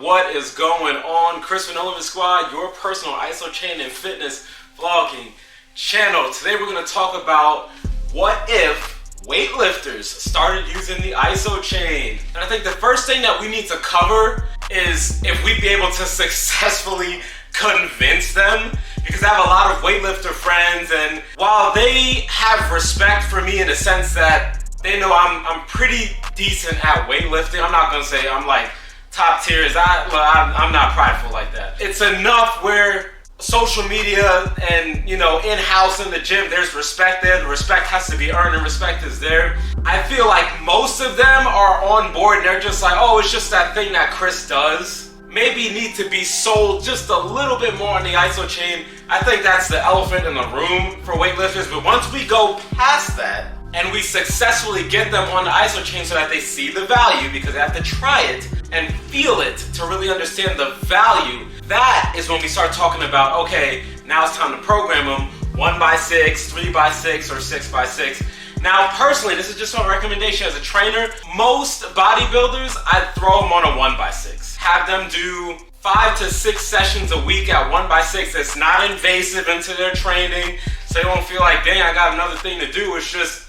What is going on? Chris from NoLimitSquad, your personal Isochain and fitness vlogging channel. Today we're going to talk about what if weightlifters started using the Isochain. And I think the first thing that we need to cover is if we'd be able to successfully convince them, because I have a lot of weightlifter friends, and while they have respect for me in the sense that they know I'm pretty decent at weightlifting, I'm not going to say I'm like top tiers. I'm not prideful like that. It's enough where social media and, in-house in the gym, there's respect there. The respect has to be earned and respect is there. I feel like most of them are on board and they're just like, oh, it's just that thing that Chris does. Maybe need to be sold just a little bit more on the Isochain. I think that's the elephant in the room for weightlifters. But once we go past that, and we successfully get them on the Isochain so that they see the value, because they have to try it and feel it to really understand the value, that is when we start talking about, okay, now it's time to program them 1x6, 3x6, or 6x6. Now, personally, this is just my recommendation as a trainer. Most bodybuilders, I'd throw them on a 1x6. Have them do 5 to 6 sessions a week at 1x6. It's not invasive into their training, so they won't feel like, dang, I got another thing to do. It's just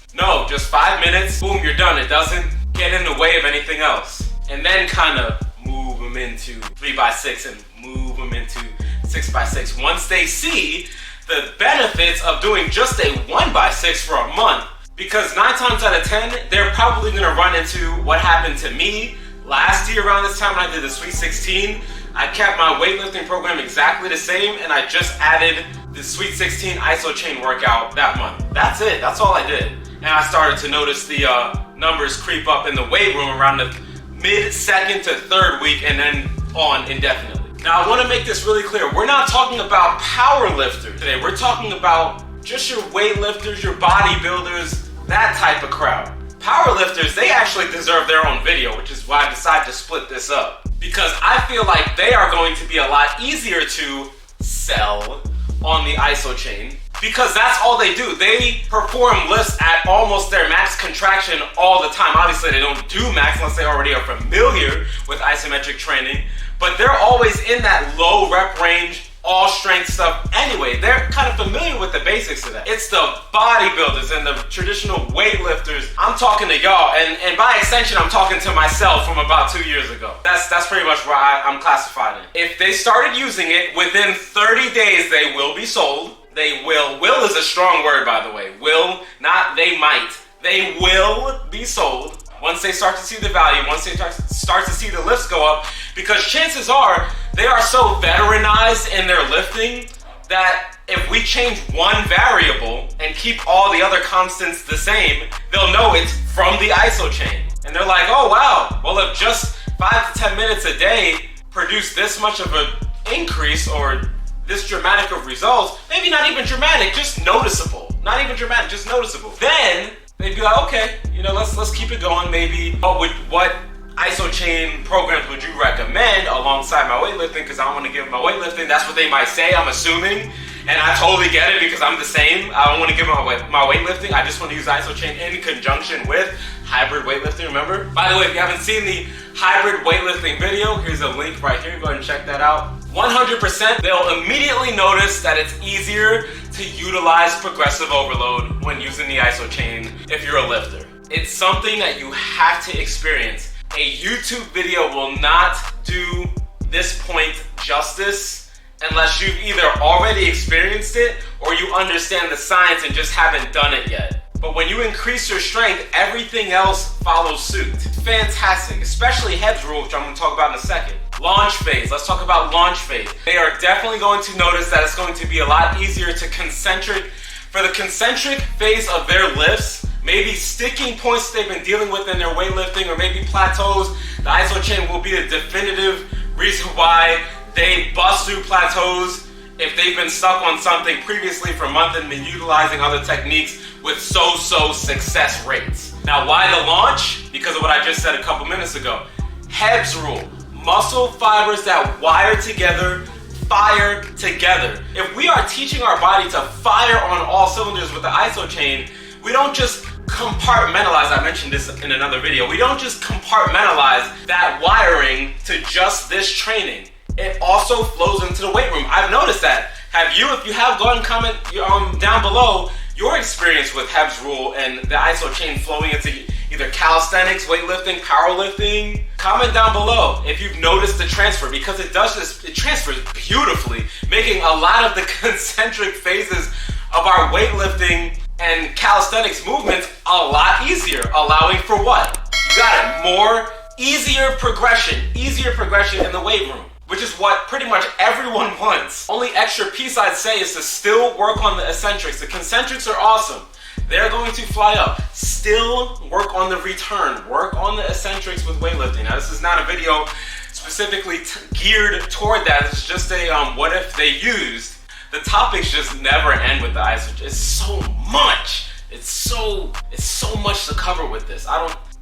5 minutes, boom, you're done. It doesn't get in the way of anything else. And then kind of move them into 3x6 and move them into 6x6. Once they see the benefits of doing just a 1x6 for a month, because 9 times out of 10, they're probably gonna run into what happened to me last year around this time when I did the Sweet 16. I kept my weightlifting program exactly the same, and I just added the Sweet 16 Isochain workout that month. That's it, that's all I did. And I started to notice the numbers creep up in the weight room around the mid-second to third week and then on indefinitely. Now I want to make this really clear. We're not talking about power lifters today. We're talking about just your weightlifters, your bodybuilders, that type of crowd. Power lifters, they actually deserve their own video, which is why I decided to split this up. Because I feel like they are going to be a lot easier to sell on the Isochain, because that's all they do. They perform lifts at almost their max contraction all the time. Obviously, they don't do max unless they already are familiar with isometric training, but they're always in that low rep range, all strength stuff anyway. They're kind of familiar with the basics of that. It's the bodybuilders and the traditional weightlifters. I'm talking to y'all, and by extension, I'm talking to myself from about 2 years ago. That's pretty much where I'm classified in. If they started using it, within 30 days, they will be sold. They will. Will is a strong word, by the way. Will, not they might. They will be sold once they start to see the value, once they start to see the lifts go up, because chances are they are so veteranized in their lifting that if we change one variable and keep all the other constants the same, they'll know it's from the Isochain. And they're like, oh wow, well if just 5 to 10 minutes a day produce this much of an increase or this dramatic of results, maybe not even dramatic, just noticeable. Not even dramatic, just noticeable. Then they'd be like, okay, let's keep it going. Maybe what Isochain programs would you recommend alongside my weightlifting? Because I want to give my weightlifting. That's what they might say, I'm assuming. And I totally get it because I'm the same. I don't want to give my weightlifting. I just want to use Isochain in conjunction with hybrid weightlifting, remember? By the way, if you haven't seen the hybrid weightlifting video, here's a link right here. Go ahead and check that out. 100%, they'll immediately notice that it's easier to utilize progressive overload when using the Isochain if you're a lifter. It's something that you have to experience. A YouTube video will not do this point justice unless you've either already experienced it or you understand the science and just haven't done it yet. But when you increase your strength, everything else follows suit. Fantastic, especially Hebb's rule, which I'm going to talk about in a second. Launch phase, let's talk about launch phase. They are definitely going to notice that it's going to be a lot easier to for the concentric phase of their lifts, maybe sticking points they've been dealing with in their weightlifting, or maybe plateaus. The Isochain will be the definitive reason why they bust through plateaus if they've been stuck on something previously for months and been utilizing other techniques with so-so success rates. Now, why the launch? Because of what I just said a couple minutes ago. Hebb's rule, muscle fibers that wire together, fire together. If we are teaching our body to fire on all cylinders with the Isochain, we don't just compartmentalize, I mentioned this in another video, we don't just compartmentalize that wiring to just this training. It also flows into the weight room. I've noticed that. Have you? If you have, go ahead and comment down below your experience with Heb's rule and the Isochain flowing into either calisthenics, weightlifting, powerlifting. Comment down below if you've noticed the transfer, because it does this, it transfers beautifully, making a lot of the concentric phases of our weightlifting and calisthenics movements a lot easier, allowing for what? You got it, more, easier progression in the weight room, which is what pretty much everyone wants. Only extra piece I'd say is to still work on the eccentrics. The concentrics are awesome. They're going to fly up. Still work on the return. Work on the eccentrics with weightlifting. Now, this is not a video specifically geared toward that. It's just a what if they used. The topics just never end with the isochain. It's so much. It's so much to cover with this.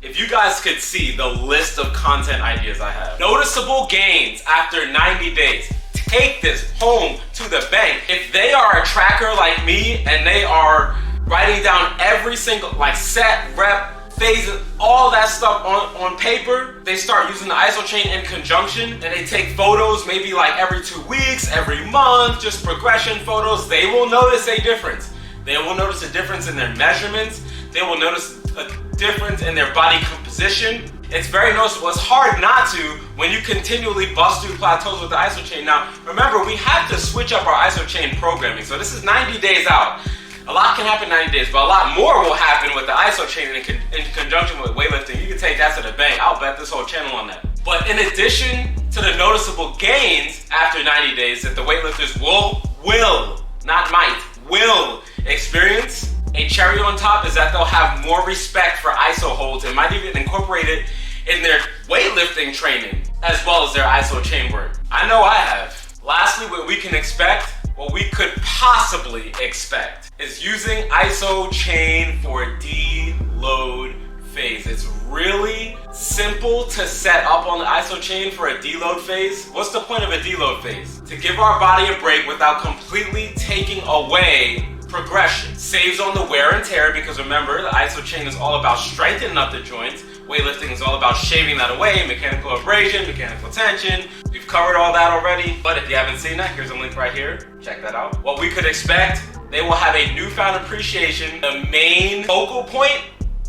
If you guys could see the list of content ideas I have. Noticeable gains after 90 days. Take this home to the bank. If they are a tracker like me and they are writing down every single set, rep, phase, all that stuff on paper, they start using the Isochain in conjunction, and they take photos maybe like every 2 weeks, every month, just progression photos. They will notice a difference. They will notice a difference in their measurements. They will notice a difference in their body composition. It's very noticeable. It's hard not to when you continually bust through plateaus with the Isochain. Now, remember, we have to switch up our Isochain programming. So this is 90 days out. A lot can happen in 90 days, but a lot more will happen with the Isochain in conjunction with weightlifting. You can take that to the bank. I'll bet this whole channel on that. But in addition to the noticeable gains after 90 days that the weightlifters will, not might, will experience, a cherry on top is that they'll have more respect for iso holds and might even incorporate it in their weightlifting training as well as their Isochain work. I know I have. Lastly, what we can expect, what we could possibly expect, is using Isochain for deload phase. It's really simple to set up on the Isochain for a deload phase. What's the point of a deload phase? To give our body a break without completely taking away progression. Saves on the wear and tear, because remember, the Isochain is all about strengthening up the joints. Weightlifting is all about shaving that away, mechanical abrasion, mechanical tension. We've covered all that already, but if you haven't seen that, here's a link right here. Check that out. What we could expect, they will have a newfound appreciation. The main focal point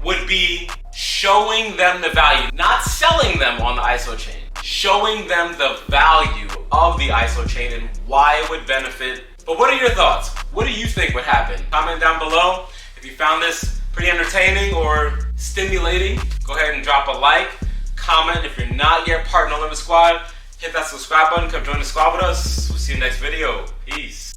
would be showing them the value, not selling them on the Isochain. Showing them the value of the Isochain and why it would benefit. But what are your thoughts? What do you think would happen? Comment down below if you found this pretty entertaining or stimulating. Go ahead and drop a like, comment. If you're not yet part of NoLimitSquad, hit that subscribe button, come join the squad with us. We'll see you next video. Peace.